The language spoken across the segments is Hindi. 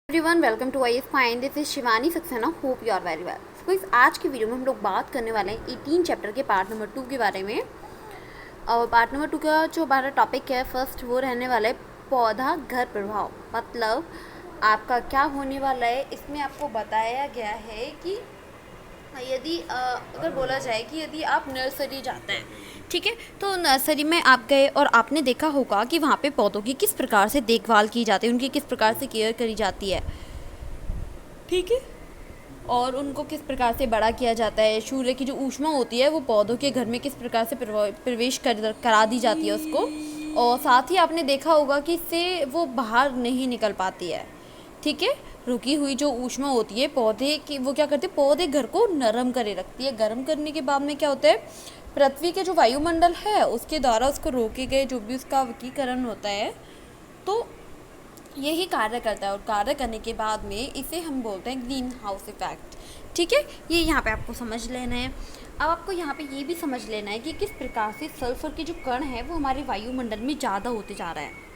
Everyone welcome to I fine. This is Shivani Saxena. Hope you are very well. Guys, आज की वीडियो में हम लोग बात करने वाले हैं 18 चैप्टर के पार्ट नंबर 2 के बारे में। और पार्ट नंबर 2 का जो हमारा टॉपिक है फर्स्ट, वो रहने वाला है पौधा घर प्रभाव। मतलब आपका क्या होने वाला है, इसमें आपको बताया गया है कि यदि अगर बोला जाए कि यदि आप नर्सरी जाते हैं, ठीक है, तो नर्सरी में आप गए और आपने देखा होगा कि वहाँ पे पौधों की किस प्रकार से देखभाल की जाती है, उनकी किस प्रकार से केयर करी जाती है, ठीक है, और उनको किस प्रकार से बड़ा किया जाता है। सूर्य की जो ऊष्मा होती है वो पौधों के घर में किस प्रकार से प्रवेश करा दी जाती है उसको। और साथ ही आपने देखा होगा कि इससे वो बाहर नहीं निकल पाती है, ठीक है। रुकी हुई जो ऊष्मा होती है पौधे की, वो क्या करते हैं, पौधे घर को नरम करे रखती है। गर्म करने के बाद में क्या होता है, पृथ्वी के जो वायुमंडल है उसके द्वारा उसको रोके गए जो भी उसका वकीकरण होता है, तो यही कार्य करता है। और कार्य करने के बाद में इसे हम बोलते हैं ग्रीन हाउस इफेक्ट, ठीक है। ये यहाँ पे आपको समझ लेना है। अब आपको यहाँ पे ये भी समझ लेना है कि किस प्रकार से सल्फर के जो कण है वो हमारे वायुमंडल में ज़्यादा होते जा रहा है।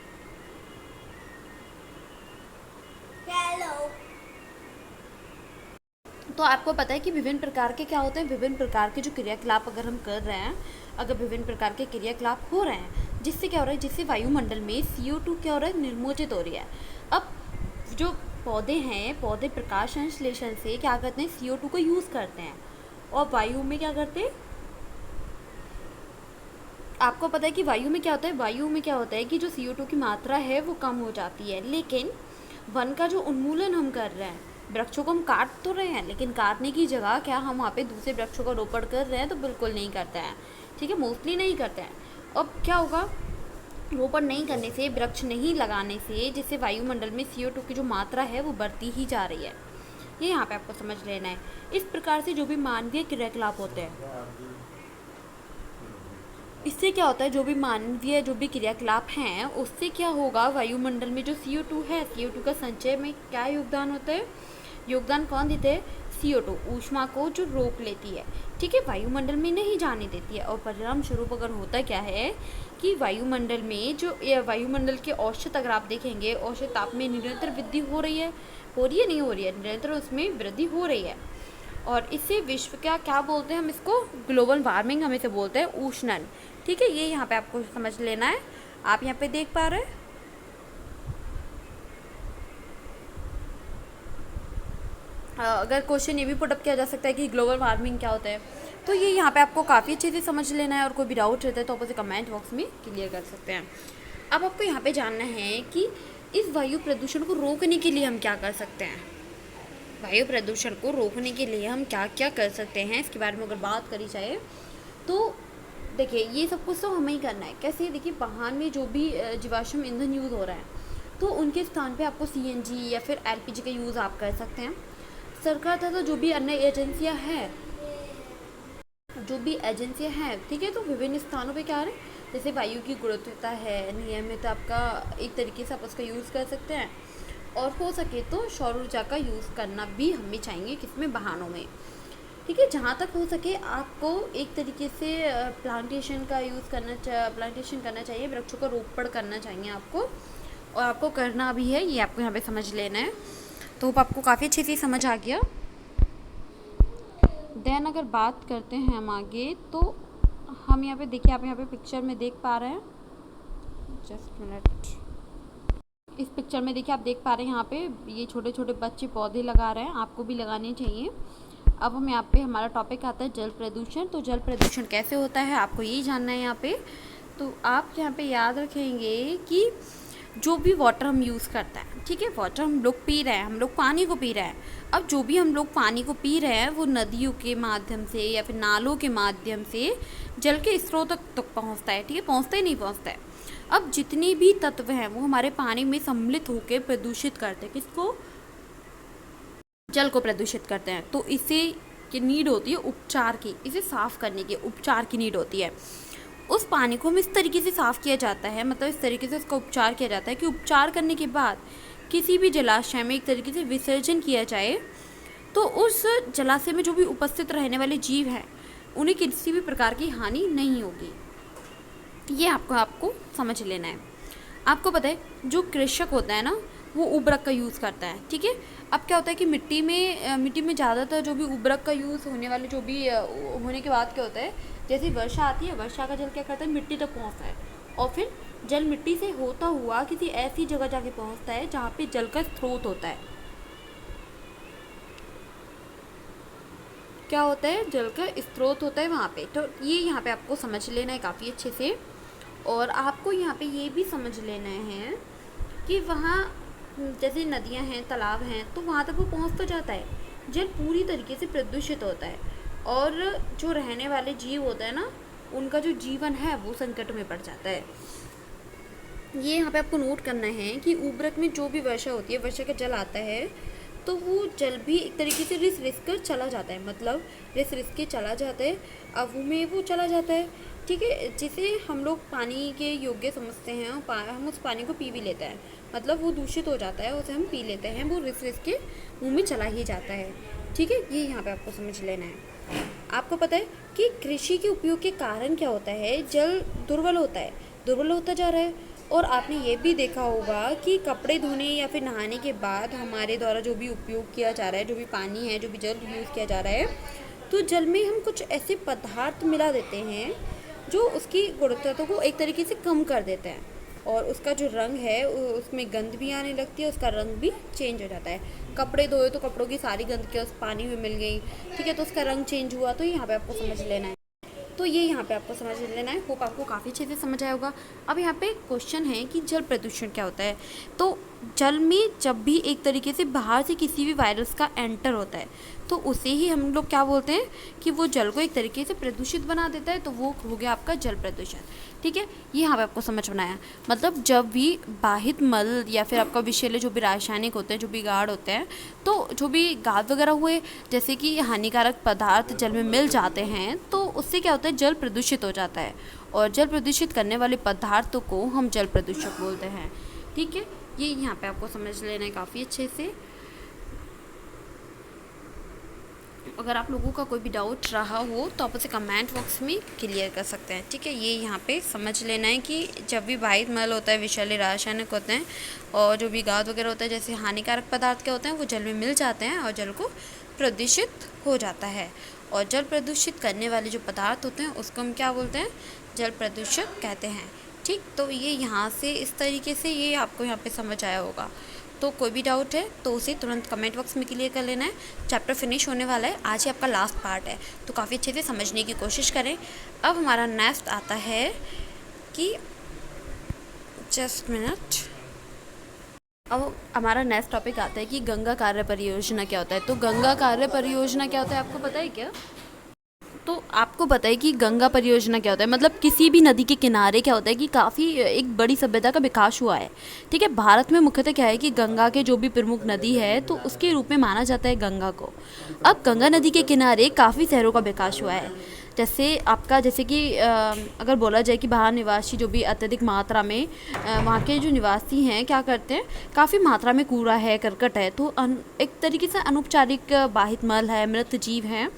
तो आपको पता है कि विभिन्न प्रकार के क्या होते हैं, विभिन्न प्रकार के जो क्रियाकलाप अगर हम कर रहे हैं, अगर विभिन्न प्रकार के क्रियाकलाप हो रहे हैं, जिससे क्या हो रहा है, जिससे वायुमंडल में CO2 क्या हो रहा है, निर्मोचित हो रही है। अब जो पौधे हैं, पौधे प्रकाश संश्लेषण से क्या करते हैं, CO2 को यूज़ करते हैं और वायु में क्या करते हैं। आपको पता है कि वायु में क्या होता है, वायु में क्या होता है कि जो CO2 की मात्रा है वो कम हो जाती है। लेकिन वन का जो उन्मूलन हम कर रहे हैं, वृक्षों को हम काट तो रहे हैं, लेकिन काटने की जगह क्या हम वहाँ पे दूसरे वृक्षों का रोपण कर रहे हैं, तो बिल्कुल नहीं करते हैं, ठीक है, मोस्टली नहीं करते हैं। अब क्या होगा, रोपण नहीं करने से, वृक्ष नहीं लगाने से, जिससे वायुमंडल में CO2 की जो मात्रा है वो बढ़ती ही जा रही है। ये यहाँ पे आपको समझ लेना है। इस प्रकार से जो भी मानवीय क्रियाकलाप होते हैं, इससे क्या होता है, जो भी मानवीय जो भी क्रियाकलाप हैं उससे क्या होगा, वायुमंडल में जो CO2 है, CO2 का संचय में क्या योगदान होता है, योगदान कौन देते हैं, CO2 ऊष्मा को जो रोक लेती है, ठीक है, वायुमंडल में नहीं जाने देती है। और परिणाम स्वरूप अगर होता क्या है कि वायुमंडल में जो वायुमंडल के औसत अगर आप देखेंगे, औसत ताप में निरंतर वृद्धि हो रही है, नहीं हो रही है, निरंतर उसमें वृद्धि हो रही है। और इससे विश्व का क्या बोलते हैं, हम इसको ग्लोबल वार्मिंग हम इसे बोलते हैं, उष्णन, ठीक है। ये यहाँ पे आपको समझ लेना है। आप यहाँ पे देख पा रहे हैं, अगर क्वेश्चन ये भी पुटअप किया जा सकता है कि ग्लोबल वार्मिंग क्या होता है, तो ये यहाँ पे आपको काफ़ी अच्छे से समझ लेना है। और कोई भी डाउट रहता है तो आप उसे कमेंट बॉक्स में क्लियर कर सकते हैं। अब आपको यहाँ पे जानना है कि इस वायु प्रदूषण को रोकने के लिए हम क्या कर सकते हैं। वायु प्रदूषण को रोकने के लिए हम क्या क्या कर सकते हैं, इसके बारे में अगर बात करी जाए तो देखिए, ये सब कुछ तो हमें ही करना है। कैसे, देखिए, वाहन में जो भी जीवाश्म ईंधन यूज़ हो रहा है, तो उनके स्थान पे आपको CNG या फिर LPG का यूज़ आप कर सकते हैं। सरकार तथा जो भी अन्य एजेंसियां हैं, ठीक है, तो विभिन्न स्थानों पे क्या है, जैसे वायु की गुणवत्ता है, नियमित आपका एक तरीके से आप उसका यूज़ कर सकते हैं। और हो सके तो सौर ऊर्जा का यूज़ करना भी हमें चाहिए, किसमें, वाहनों में, ठीक है। जहाँ तक हो सके आपको एक तरीके से प्लांटेशन करना चाहिए, वृक्षों का रोपण करना चाहिए आपको, और आपको करना भी है, ये आपको यहाँ पे समझ लेना है। तो आपको काफ़ी अच्छे से समझ आ गया। देन अगर बात करते हैं हम आगे, तो हम यहाँ पे देखिए, आप यहाँ पे पिक्चर में देख पा रहे हैं, जस्ट मिनट, इस पिक्चर में देखिए आप देख पा रहे हैं, यहाँ पे ये छोटे छोटे बच्चे पौधे लगा रहे हैं, आपको भी लगाने चाहिए। अब हम यहाँ पे, हमारा टॉपिक आता है जल प्रदूषण। तो जल प्रदूषण कैसे होता है आपको यही जानना है यहाँ पे। तो आप यहाँ पे याद रखेंगे कि जो भी वाटर हम यूज़ करते हैं, ठीक है, वाटर हम लोग पी रहे हैं, हम लोग पानी को पी रहे हैं। अब जो भी हम लोग पानी को पी रहे हैं वो नदियों के माध्यम से या फिर नालों के माध्यम से जल के स्रोत तक पहुँचता है, ठीक है, पहुँचता ही नहीं पहुँचता है। अब जितने भी तत्व हैं वो हमारे पानी में सम्मिलित होकर प्रदूषित करते हैं, किसको, जल को प्रदूषित करते हैं। तो इसे की नीड होती है उपचार की, इसे साफ़ करने की उपचार की नीड होती है। उस पानी को हम इस तरीके से साफ़ किया जाता है, मतलब इस तरीके से उसका उपचार किया जाता है कि उपचार करने के बाद किसी भी जलाशय में एक तरीके से विसर्जन किया जाए, तो उस जलाशय में जो भी उपस्थित रहने वाले जीव हैं उन्हें किसी भी प्रकार की हानि नहीं होगी। ये आपको समझ लेना है। आपको पता है जो कृषक होता है ना, वो उर्वरक का यूज़ करता है। ठीक है, अब क्या होता है कि मिट्टी में ज़्यादातर जो भी उर्वरक का यूज़ होने वाले जो भी होने के बाद क्या होता है, जैसे वर्षा आती है, वर्षा का जल क्या करता है, मिट्टी तक पहुँचता है और फिर जल मिट्टी से होता हुआ किसी ऐसी जगह जाके पहुँचता है जहाँ पे जल का स्रोत होता है। क्या होता है, जल का स्रोत होता है वहाँ पे। तो ये यहाँ पे आपको समझ लेना है काफ़ी अच्छे से। और आपको यहाँ पे ये भी समझ लेना है कि वहाँ जैसे नदियाँ हैं, तालाब हैं, तो वहाँ तक वो पहुँच तो जाता है, जल पूरी तरीके से प्रदूषित होता है और जो रहने वाले जीव होता है ना, उनका जो जीवन है वो संकट में पड़ जाता है। ये यहाँ पे आपको नोट करना है कि उर्वरक में जो भी वर्षा होती है, वर्षा का जल आता है, तो वो जल भी एक तरीके से रिस कर चला जाता है, मतलब रिस के चला जाता है, अब में वो चला जाता है। ठीक है, जिसे हम लोग पानी के योग्य समझते हैं, हम उस पानी को पी भी लेते हैं, मतलब वो दूषित हो जाता है, उसे हम पी लेते हैं, वो रिस के मुँह में चला ही जाता है। ठीक है, ये यहाँ पे आपको समझ लेना है। आपको पता है कि कृषि के उपयोग के कारण क्या होता है, जल दुर्बल होता जा रहा है। और आपने ये भी देखा होगा कि कपड़े धोने या फिर नहाने के बाद हमारे द्वारा जो भी उपयोग किया जा रहा है, जो भी पानी है, जो भी जल यूज़ किया जा रहा है, तो जल में हम कुछ ऐसे पदार्थ मिला देते हैं जो उसकी गुणवत्ता को एक तरीके से कम कर देते हैं और उसका जो रंग है उसमें गंध भी आने लगती है, उसका रंग भी चेंज हो जाता है। कपड़े धोए तो कपड़ों की सारी गंदगी उस पानी में मिल गई, ठीक है, तो उसका रंग चेंज हुआ। तो यहाँ पे आपको समझ लेना है, तो ये यहाँ पे आपको समझ लेना है। होप आपको काफ़ी अच्छे से समझ आया होगा। अब यहाँ पे क्वेश्चन है कि जल प्रदूषण क्या होता है। तो जल में जब भी एक तरीके से बाहर से किसी भी वायरस का एंटर होता है तो उसे ही हम लोग क्या बोलते हैं कि वो जल को एक तरीके से प्रदूषित बना देता है, तो वो हो गया आपका जल प्रदूषण। ठीक है, ये यहाँ पे आपको समझ में आया। मतलब जब भी बाहित मल या फिर आपका विषैले जो भी रासायनिक होते हैं, जो भी गाढ़ होते हैं, तो जो भी गाद वगैरह हुए जैसे कि हानिकारक पदार्थ जल में मिल जाते हैं, तो उससे क्या होता है, जल प्रदूषित हो जाता है और जल प्रदूषित करने वाले पदार्थों को हम जल प्रदूषक बोलते हैं। ठीक है, ये यहाँ पे आपको समझ लेना है काफ़ी अच्छे से। अगर आप लोगों का कोई भी डाउट रहा हो तो आप उसे कमेंट बॉक्स में क्लियर कर सकते हैं। ठीक है, ये यहाँ पे समझ लेना है कि जब भी बाहित मल होता है, विषैले रासायनिक होते हैं और जो भी गाद वगैरह होता है, जैसे हानिकारक पदार्थ क्या होते हैं, वो जल में मिल जाते हैं और जल को प्रदूषित हो जाता है। और जल प्रदूषित करने वाले जो पदार्थ होते हैं उसको हम क्या बोलते हैं, जल प्रदूषक कहते हैं। ठीक, तो ये यहाँ से इस तरीके से ये आपको यहाँ पे समझ आया होगा। तो कोई भी डाउट है तो उसे तुरंत कमेंट बॉक्स में क्लियर कर लेना है। चैप्टर फिनिश होने वाला है, आज ही आपका लास्ट पार्ट है, तो काफ़ी अच्छे से समझने की कोशिश करें। अब हमारा नेक्स्ट आता है कि जस्ट मिनट, अब हमारा नेक्स्ट टॉपिक आता है कि गंगा कार्य परियोजना क्या होता है। तो गंगा कार्य परियोजना क्या होता है, आपको पता है क्या? तो आपको पता है कि गंगा परियोजना क्या होता है, मतलब किसी भी नदी के किनारे क्या होता है कि काफ़ी एक बड़ी सभ्यता का विकास हुआ है। ठीक है, भारत में मुख्यतः क्या है कि गंगा के जो भी प्रमुख नदी है तो उसके रूप में माना जाता है गंगा को। अब गंगा नदी के किनारे काफ़ी शहरों का विकास हुआ है। जैसे कि अगर बोला जाए कि बाहर निवासी जो भी अत्यधिक मात्रा में वहाँ के जो निवासी हैं क्या करते हैं, काफ़ी मात्रा में कूड़ा है, करकट है, तो एक तरीके से अनौपचारिक बाहित मल है, मृत जीव हैं,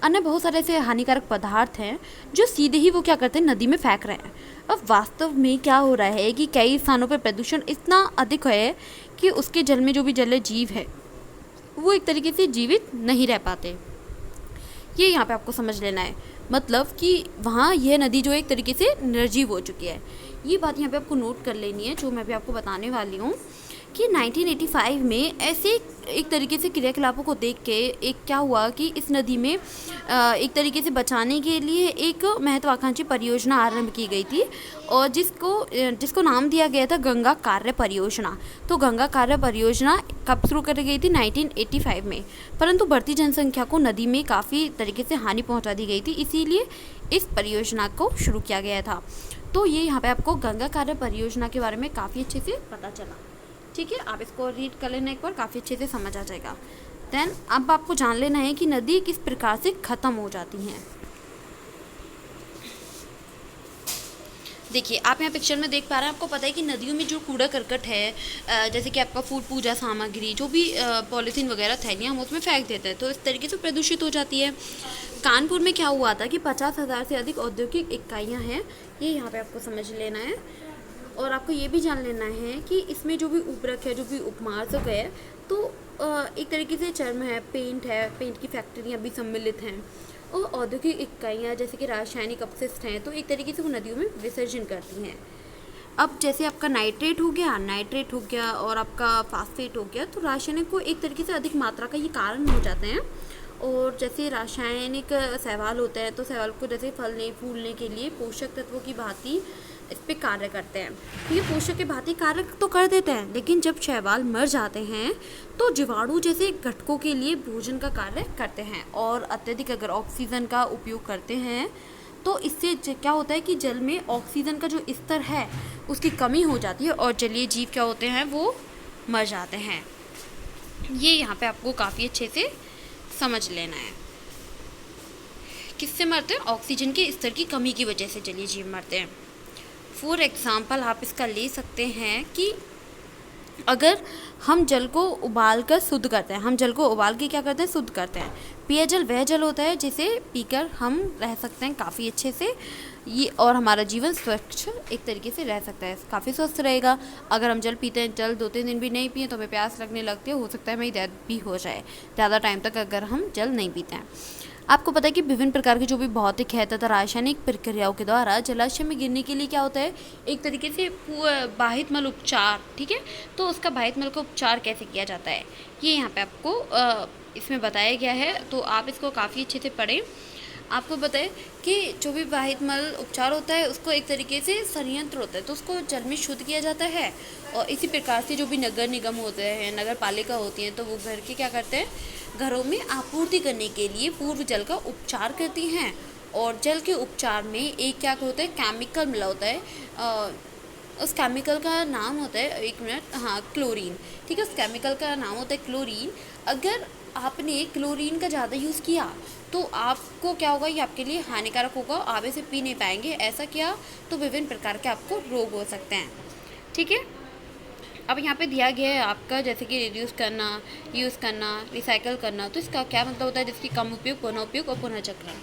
अन्य बहुत सारे ऐसे हानिकारक पदार्थ हैं जो सीधे ही वो क्या करते हैं, नदी में फेंक रहे हैं। अब वास्तव में क्या हो रहा है कि कई स्थानों पर प्रदूषण इतना अधिक है कि उसके जल में जो भी जलीय जीव है वो एक तरीके से जीवित नहीं रह पाते। ये यहाँ पे आपको समझ लेना है, मतलब कि वहाँ यह नदी जो एक तरीके से निर्जीव हो चुकी है। ये बात यहाँ पे आपको नोट कर लेनी है, जो मैं भी आपको बताने वाली हूँ कि 1985 में ऐसे एक तरीके से क्रियाकलापों को देख के एक क्या हुआ कि इस नदी में एक तरीके से बचाने के लिए एक महत्वाकांक्षी परियोजना आरंभ की गई थी और जिसको नाम दिया गया था गंगा कार्य परियोजना। तो गंगा कार्य परियोजना कब शुरू करी गई थी, 1985 में, परंतु बढ़ती जनसंख्या को नदी में काफ़ी तरीके से हानि पहुंचा दी गई थी, इसीलिए इस परियोजना को शुरू किया गया था। तो ये यहाँ पे आपको गंगा कार्य परियोजना के बारे में काफ़ी अच्छे से पता चला। ठीक है, आप इसको रीड कर लेना एक बार, काफ़ी अच्छे से समझ आ जाएगा। देन अब आपको जान लेना है कि नदी किस प्रकार से ख़त्म हो जाती हैं। देखिए, आप यहाँ पिक्चर में देख पा रहे हैं, आपको पता है कि नदियों में जो कूड़ा करकट है, जैसे कि आपका फूड पूजा सामग्री, जो भी पॉलीथीन वगैरह थैलियाँ हम उसमें फेंक देते हैं, तो इस तरीके से प्रदूषित हो जाती है। कानपुर में क्या हुआ था कि 50,000 से अधिक औद्योगिक इकाइयाँ हैं, ये यहाँ पे आपको समझ लेना है। और आपको ये भी जान लेना है कि इसमें जो भी उर्वरक है, जो भी उपमार्जक है, तो एक तरीके से चर्म है, पेंट की फैक्ट्रियाँ भी सम्मिलित हैं, और औद्योगिक इकाइयाँ जैसे कि रासायनिक अपशिष्ट हैं, तो एक तरीके से वो नदियों में विसर्जन करती हैं। अब जैसे आपका नाइट्रेट हो गया और आपका फास्फेट हो गया, तो रासायनिक को एक तरीके से अधिक मात्रा का ये कारण हो जाते हैं। और जैसे रासायनिक शैवाल होते हैं, तो शैवाल को जैसे फलने फूलने के लिए पोषक तत्वों की भांति इस पे कार्य करते हैं। तो ये पोषक के भांति कार्य तो कर देते हैं, लेकिन जब शैवाल मर जाते हैं तो जीवाणु जैसे घटकों के लिए भोजन का कार्य करते हैं। और अत्यधिक अगर ऑक्सीजन का उपयोग करते हैं तो इससे क्या होता है कि जल में ऑक्सीजन का जो स्तर है उसकी कमी हो जाती है, और जलीय जीव क्या होते हैं, वो मर जाते हैं। ये यहाँ पे आपको काफ़ी अच्छे से समझ लेना है। किससे मरते हैं? ऑक्सीजन के स्तर की कमी की वजह से जलीय जीव मरते हैं। फॉर एग्जाम्पल आप इसका ले सकते हैं कि अगर हम जल को उबाल कर शुद्ध करते हैं, हम जल को उबाल के क्या करते हैं, शुद्ध करते हैं। पेयजल वह जल होता है जिसे पीकर हम रह सकते हैं काफ़ी अच्छे से, ये और हमारा जीवन स्वच्छ एक तरीके से रह सकता है, काफ़ी स्वस्थ रहेगा। अगर हम जल पीते हैं, जल 2-3 दिन भी नहीं पिए तो हमें प्यास लगने लगती है, हो सकता है हमें डेथ भी हो जाए ज़्यादा टाइम तक अगर हम जल नहीं पीते हैं। आपको पता है कि विभिन्न प्रकार की जो भी भौतिक है तथा रासायनिक प्रक्रियाओं के द्वारा जलाशय में गिरने के लिए क्या होता है, एक तरीके से बाहित मल उपचार, ठीक है। तो उसका बाहित मल का उपचार कैसे किया जाता है, ये यहाँ पे आपको इसमें बताया गया है, तो आप इसको काफ़ी अच्छे से पढ़ें। आपको बताएं कि जो भी बाहित मल उपचार होता है उसको एक तरीके से संयंत्र होता है, तो उसको जल में शुद्ध किया जाता है। और इसी प्रकार से जो भी नगर निगम होते हैं, नगर पालिका होती हैं, तो वो घर के क्या करते हैं, घरों में आपूर्ति करने के लिए पूर्व जल का उपचार करती हैं। और जल के उपचार में एक क्या होता है, केमिकल मिला होता है, उस केमिकल का नाम होता है, एक मिनट, हाँ, क्लोरीन, ठीक है। उस केमिकल का नाम होता है क्लोरीन। अगर आपने क्लोरीन का ज़्यादा यूज़ किया तो आपको क्या होगा, ये आपके लिए हानिकारक होगा, आप इसे पी नहीं पाएंगे। ऐसा किया तो विभिन्न प्रकार के आपको रोग हो सकते हैं, ठीक है। अब यहाँ पे दिया गया है आपका, जैसे कि रिड्यूस करना, यूज़ करना, रिसाइकल करना, तो इसका क्या मतलब होता है, जिसकी कम उपयोग, पुनः उपयोग और पुनः चक्रण।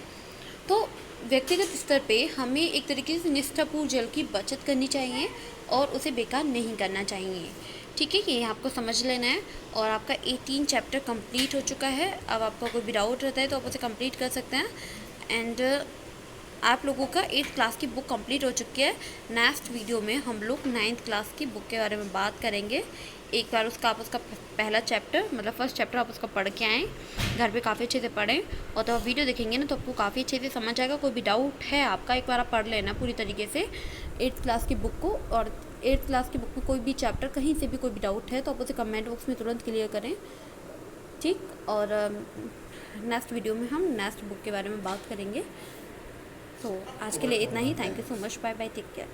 तो व्यक्तिगत स्तर पे हमें एक तरीके से निष्ठापूर्ण जल की बचत करनी चाहिए और उसे बेकार नहीं करना चाहिए, ठीक है। ये आपको समझ लेना है। और आपका 18 चैप्टर कंप्लीट हो चुका है। अब आपका कोई भी डाउट रहता है तो आप उसे कंप्लीट कर सकते हैं। एंड आप लोगों का 8th क्लास की बुक कंप्लीट हो चुकी है। नेक्स्ट वीडियो में हम लोग 9th क्लास की बुक के बारे में बात करेंगे। एक बार आप उसका पहला चैप्टर, मतलब फर्स्ट चैप्टर आप उसका पढ़ के आएँ, घर पे काफ़ी अच्छे से पढ़ें, और तो आप वीडियो देखेंगे ना तो आपको काफ़ी अच्छे से समझ आएगा। कोई भी डाउट है आपका, एक बार आप पढ़ लेना पूरी तरीके से 8th क्लास की बुक को। और 8th क्लास की बुक में कोई भी चैप्टर, कहीं से भी कोई भी डाउट है तो आप उसे कमेंट बॉक्स में तुरंत क्लियर करें, ठीक। और नेक्स्ट वीडियो में हम नेक्स्ट बुक के बारे में बात करेंगे। तो आज के लिए इतना ही। Thank you so much, bye bye, take care.